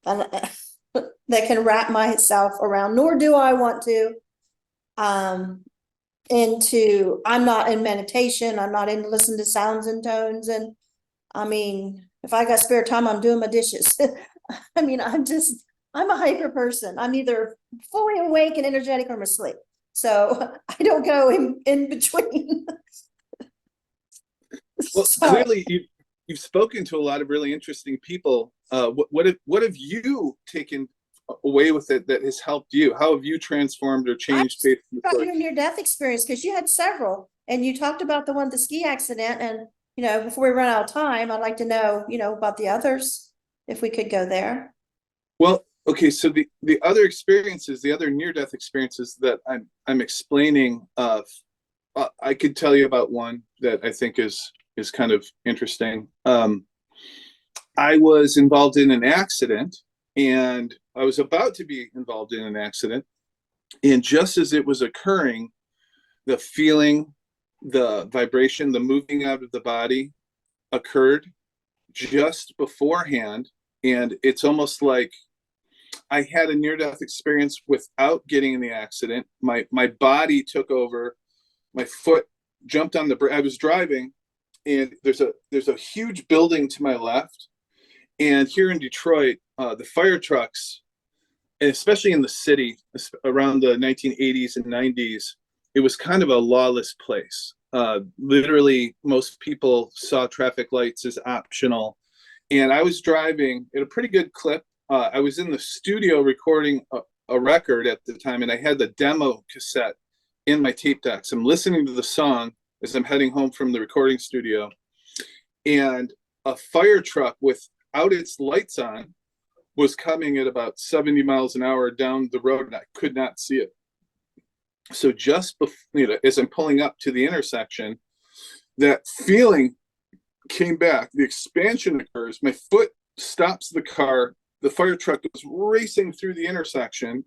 that can wrap myself around. Nor do I want to. I'm not in meditation. I'm not in listening to sounds and tones. And I mean, if I got spare time, I'm doing my dishes. I mean, I'm a hyper person. I'm either fully awake and energetic or I'm asleep. So I don't go in between. Well, So, clearly you've spoken to a lot of really interesting people. What have you taken away with it that has helped you? How have you transformed or changed based on the about story? your near-death experience, because you had several, and you talked about the one, the ski accident, and before we run out of time, I'd like to know, about the others, if we could go there. Well, okay, so the other experiences, the other near-death experiences that I'm explaining, I could tell you about one that I think is kind of interesting. I was involved in an accident, and I was about to be involved in an accident, and just as it was occurring, the feeling, the vibration, the moving out of the body occurred just beforehand, and it's almost like I had a near-death experience without getting in the accident. My body took over. My foot jumped on the brake. I was driving, and there's a huge building to my left. And here in Detroit, the fire trucks, and especially in the city around the 1980s and 90s, it was kind of a lawless place. Literally, most people saw traffic lights as optional. And I was driving at a pretty good clip. I was in the studio recording a record at the time, and I had the demo cassette in my tape decks. I'm listening to the song as I'm heading home from the recording studio, and a fire truck without its lights on was coming at about 70 miles an hour down the road, and I could not see it. So just before, as I'm pulling up to the intersection, that feeling came back. The expansion occurs. My foot stops the car. The fire truck was racing through the intersection,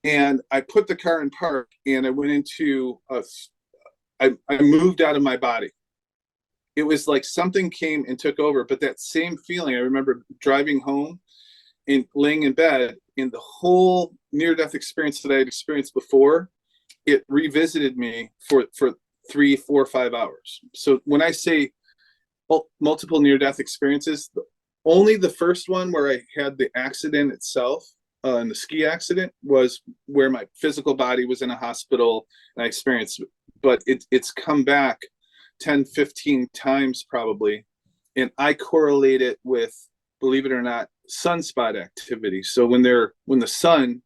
and I put the car in park, and I went into I moved out of my body. It was like something came and took over. But that same feeling, I remember driving home and laying in bed, and the whole near-death experience that I had experienced before, it revisited me for 3, 4, 5 hours. So when I say multiple near-death experiences, only the first one where I had the accident itself, and the ski accident, was where my physical body was in a hospital and I experienced it. But it's come back 10, 15 times probably. And I correlate it with, believe it or not, sunspot activity. So when the sun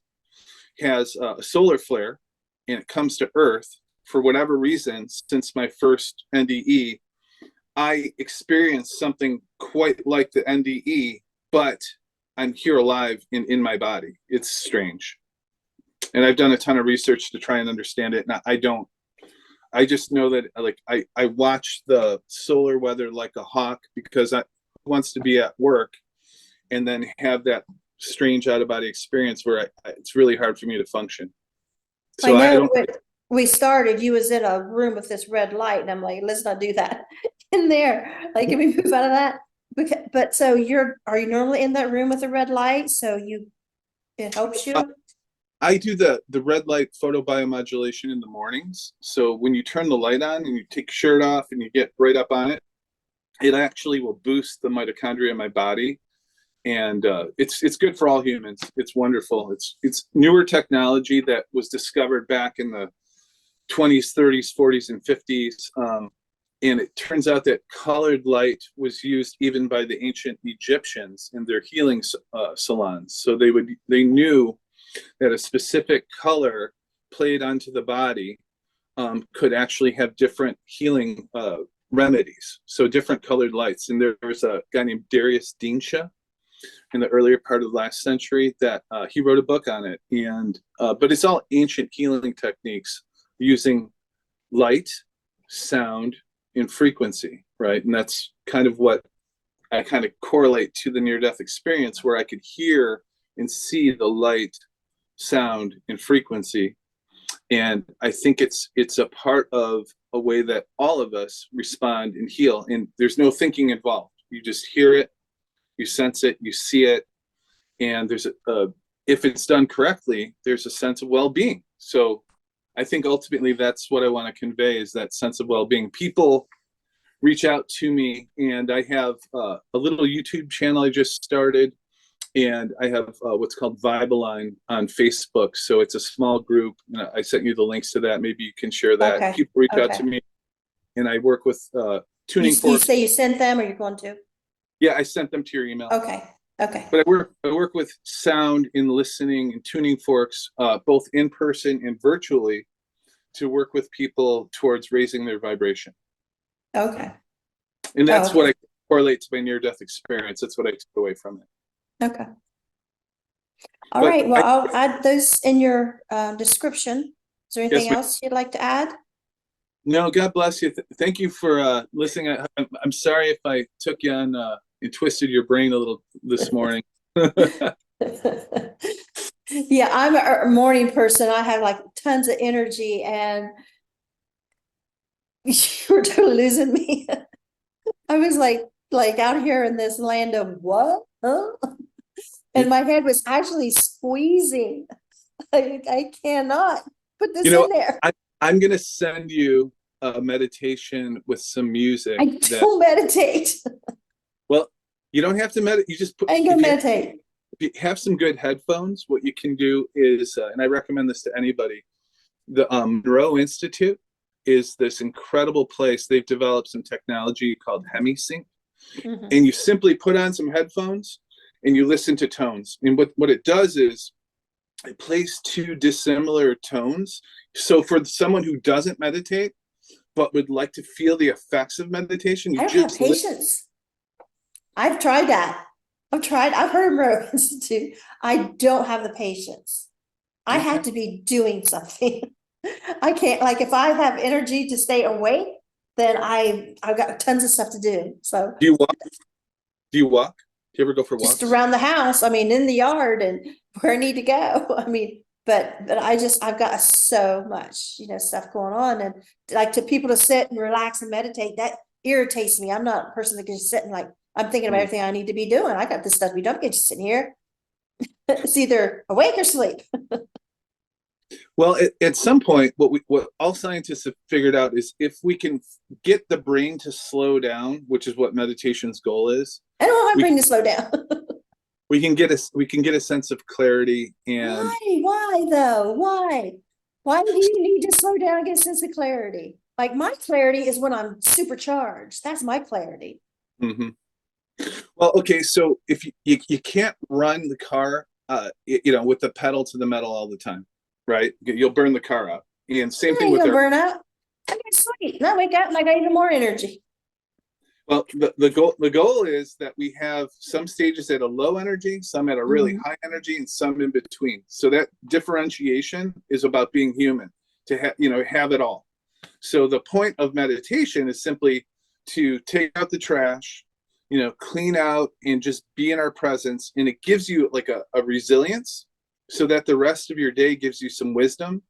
has a solar flare and it comes to Earth, for whatever reason, since my first NDE, I experienced something quite like the NDE, but I'm here alive in my body. It's strange. And I've done a ton of research to try and understand it. And I just know that, like, I watch the solar weather like a hawk, because I wants to be at work and then have that strange out of body experience where it's really hard for me to function. So I know when we started, you was in a room with this red light, and I'm like, let's not do that in there. Like, can we move out of that? But so are you normally in that room with the red light? So it helps you? I do the red light photobiomodulation in the mornings. So when you turn the light on and you take your shirt off and you get right up on it, it actually will boost the mitochondria in my body. And it's good for all humans. It's wonderful. It's newer technology that was discovered back in the 20s, 30s, 40s, and 50s. And it turns out that colored light was used even by the ancient Egyptians in their healing salons. So they knew that a specific color played onto the body could actually have different healing remedies. So different colored lights. And there was a guy named Darius Dinsha in the earlier part of last century that he wrote a book on it. And but it's all ancient healing techniques using light, sound, and frequency, right? And that's kind of what I kind of correlate to the near-death experience, where I could hear and see the light, sound and frequency. And I think it's a part of a way that all of us respond and heal. And there's no thinking involved. You just hear it, you sense it, you see it, and there's if it's done correctly, there's a sense of well-being. So I think ultimately that's what I want to convey, is that sense of well-being. People reach out to me, and I have a little YouTube channel I just started, and I have what's called VibeAlign on Facebook. So it's a small group. I sent you the links to that. Maybe you can share that. Okay. People reach out to me, and I work with tuning forks. You say you sent them, or you're going to? Yeah, I sent them to your email. Okay. Okay. But I work with sound and listening and tuning forks, both in person and virtually, to work with people towards raising their vibration. Okay. And that's what I correlate to my near-death experience. That's what I took away from it. Okay. All right. Well, I'll add those in your description. Is there anything else you'd like to add? No, God bless you. Thank you for listening. I'm sorry if I took you on and twisted your brain a little this morning. Yeah, I'm a morning person. I have like tons of energy, and you were totally losing me. I was like out here in this land of what? Huh? And my head was actually squeezing. I cannot put this in there. I'm going to send you a meditation with some music. I don't meditate. Well, you don't have to meditate. You just put. I ain't gonna meditate. If you have some good headphones, what you can do is, and I recommend this to anybody, the Monroe Institute is this incredible place. They've developed some technology called HemiSync, and you simply put on some headphones and you listen to tones. And what it does is it plays two dissimilar tones. So for someone who doesn't meditate but would like to feel the effects of meditation, I don't have patience. I've tried that. I've heard of Monroe Institute. I don't have the patience. I have to be doing something. I can't, like, if I have energy to stay awake, then I've got tons of stuff to do. So do you walk? Do you ever go for walks? Just around the house. I mean, in the yard and where I need to go. I mean, but I've got so much, stuff going on, and like to people to sit and relax and meditate, that irritates me. I'm not a person that can just sit and I'm thinking about everything I need to be doing. I got this stuff. We don't get just sitting here. It's either awake or sleep. Well, at some point, what all scientists have figured out is if we can get the brain to slow down, which is what meditation's goal is. I don't want my brain to slow down. we can get a sense of clarity. And why though? Why do you need to slow down and get a sense of clarity? Like, my clarity is when I'm supercharged. That's my clarity. Well, okay, so if you can't run the car with the pedal to the metal all the time, right? You'll burn the car out. And same thing with burn out. I get sleep. And I wake up and I got even more energy. Well, the goal is that we have some stages at a low energy, some at a really high energy, and some in between. So that differentiation is about being human, to have it all. So the point of meditation is simply to take out the trash, clean out and just be in our presence. And it gives you like a resilience so that the rest of your day gives you some wisdom.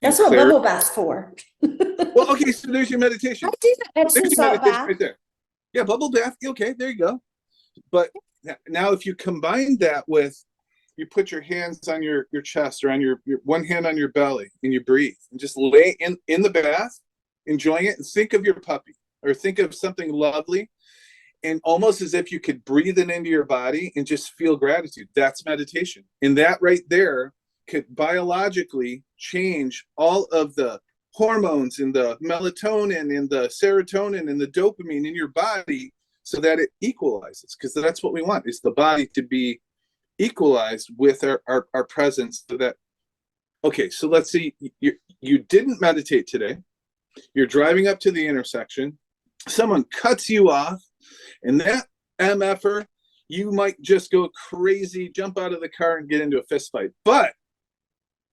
That's what bubble bath's for. Well, okay, so there's your meditation. I do that Epsom salt bath. Right there. Yeah, bubble bath. Okay, there you go. But now if you combine that with, you put your hands on your chest or on your one hand on your belly and you breathe and just lay in the bath, enjoying it, and think of your puppy or think of something lovely, and almost as if you could breathe it into your body and just feel gratitude. That's meditation. And that right there could biologically change all of the hormones and the melatonin and the serotonin and the dopamine in your body so that it equalizes, because that's what we want, is the body to be equalized with our presence. So that, okay, so let's see, you didn't meditate today. You're driving up to the intersection. Someone cuts you off, and that MFer, you might just go crazy, jump out of the car and get into a fist fight. But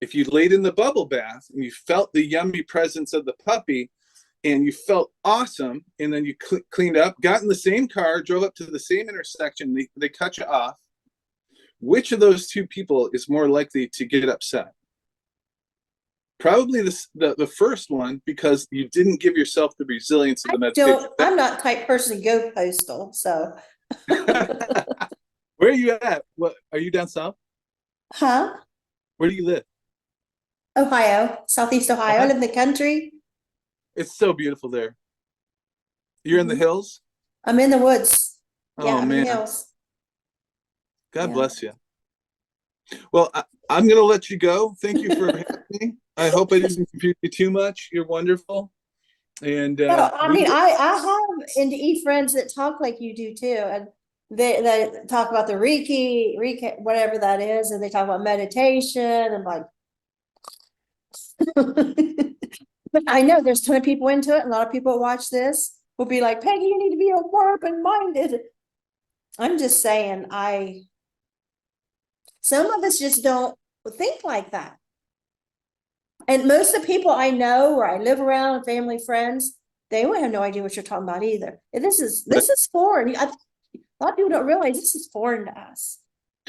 if you laid in the bubble bath and you felt the yummy presence of the puppy and you felt awesome, and then you cleaned up, got in the same car, drove up to the same intersection, they cut you off, which of those two people is more likely to get upset? Probably the first one, because you didn't give yourself the resilience of the meditation. I'm not the type person to go postal, so. Where are you at? What, are you down south? Huh? Where do you live? Ohio, Southeast Ohio. I live in the country. It's so beautiful there. You're in the hills? I'm in the woods. Yeah, Oh I'm in man, the hills. God Yeah. bless you. Well, I'm gonna let you go. Thank you for having me. I hope I didn't confuse you too much. You're wonderful. And No, I mean, I have NDE friends that talk like you do too, and they talk about the Reiki, whatever that is, and they talk about meditation and like. But I know there's a ton of people into it. And a lot of people that watch this will be like, Peggy, you need to be open-minded. I'm just saying, some of us just don't think like that. And most of the people I know or I live around, family, friends, they would have no idea what you're talking about either. And this is foreign. A lot of people don't realize this is foreign to us.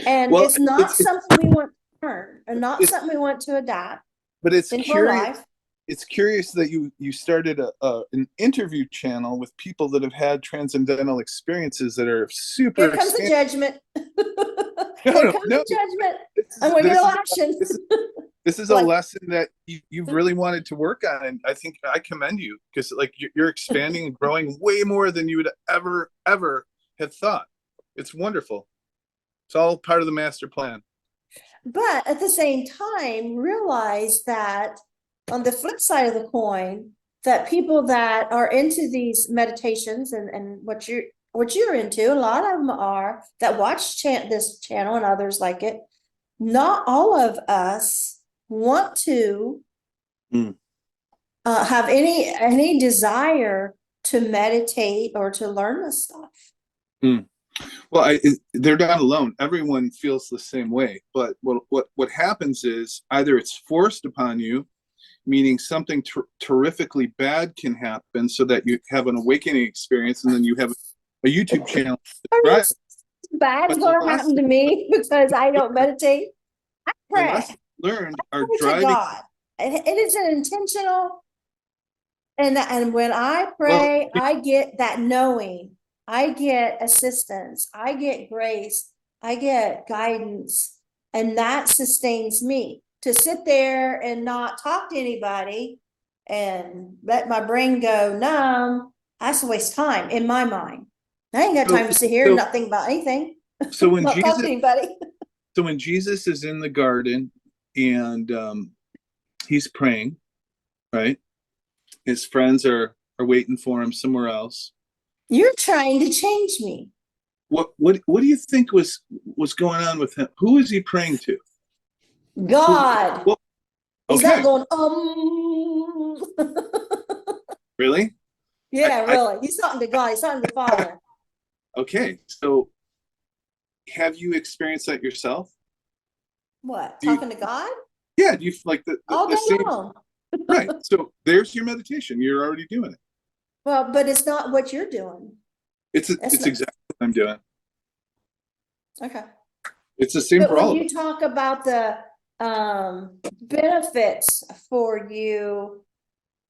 And well, it's not something we want to learn and not something we want to adapt. But it's into our life. It's curious that you started an interview channel with people that have had transcendental experiences that are super. Here comes the judgment. Here comes the judgment. I'm going to get action. This is a lesson that you've really wanted to work on, and I think I commend you, because like you're expanding and growing way more than you would ever have thought. It's wonderful. It's all part of the master plan. But at the same time, realize that on the flip side of the coin, that people that are into these meditations and what you're into, a lot of them are, that watch this channel and others like it, not all of us want to have any desire to meditate or to learn this stuff. Well, they're not alone. Everyone feels the same way. But what happens is either it's forced upon you, meaning something terrifically bad can happen so that you have an awakening experience, and then you have a YouTube channel. Right? Bad's going to happen to me because I don't meditate. I pray. The lessons learned are driving. God. It is an intentional. And when I pray, I get that knowing. I get assistance, I get grace, I get guidance, and that sustains me. To sit there and not talk to anybody and let my brain go numb, that's a waste of time in my mind. I ain't got time to sit here and not think about anything. So when not talk to anybody. So when Jesus is in the garden and he's praying, right? His friends are waiting for him somewhere else. You're trying to change me. What do you think was going on with him? Who is he praying to? God. Well, he's not going, Really? Yeah, really. He's talking to God. He's talking to the Father. Okay. So have you experienced that yourself? What? Talking to God? Yeah. Do you like the same? Long. Right. So there's your meditation. You're already doing it. Well, but it's not what you're doing. It's exactly what I'm doing. Okay. It's the same for all of us. When you talk about the benefits for you,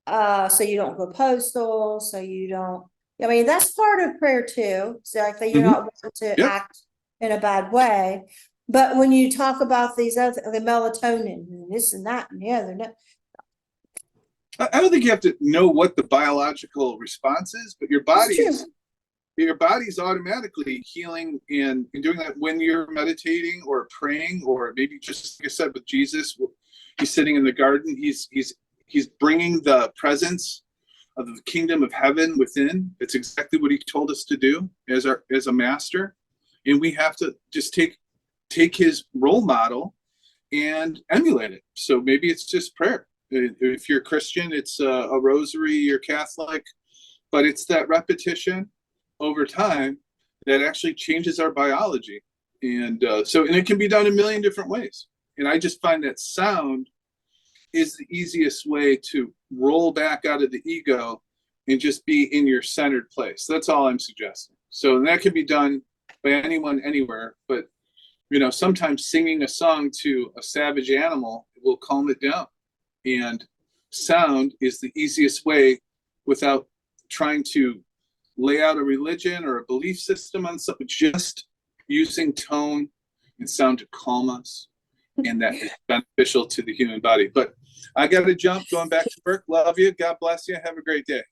so you don't go postal, so you don't, I mean, that's part of prayer too. So like that you're not able to act in a bad way. But when you talk about these other, the melatonin and this and that and the other, I don't think you have to know what the biological response is, but your body's automatically healing and doing that when you're meditating or praying, or maybe just like I said with Jesus, he's sitting in the garden. He's bringing the presence of the kingdom of heaven within. It's exactly what he told us to do as a master, and we have to just take his role model and emulate it. So maybe it's just prayer. If you're Christian, it's a rosary. You're Catholic, but it's that repetition over time that actually changes our biology. And and it can be done a million different ways. And I just find that sound is the easiest way to roll back out of the ego and just be in your centered place. That's all I'm suggesting. So that can be done by anyone, anywhere. But You know, sometimes singing a song to a savage animal will calm it down. And sound is the easiest way, without trying to lay out a religion or a belief system on something, just using tone and sound to calm us. And that is beneficial to the human body. But I got to jump, going back to work. Love you. God bless you. Have a great day.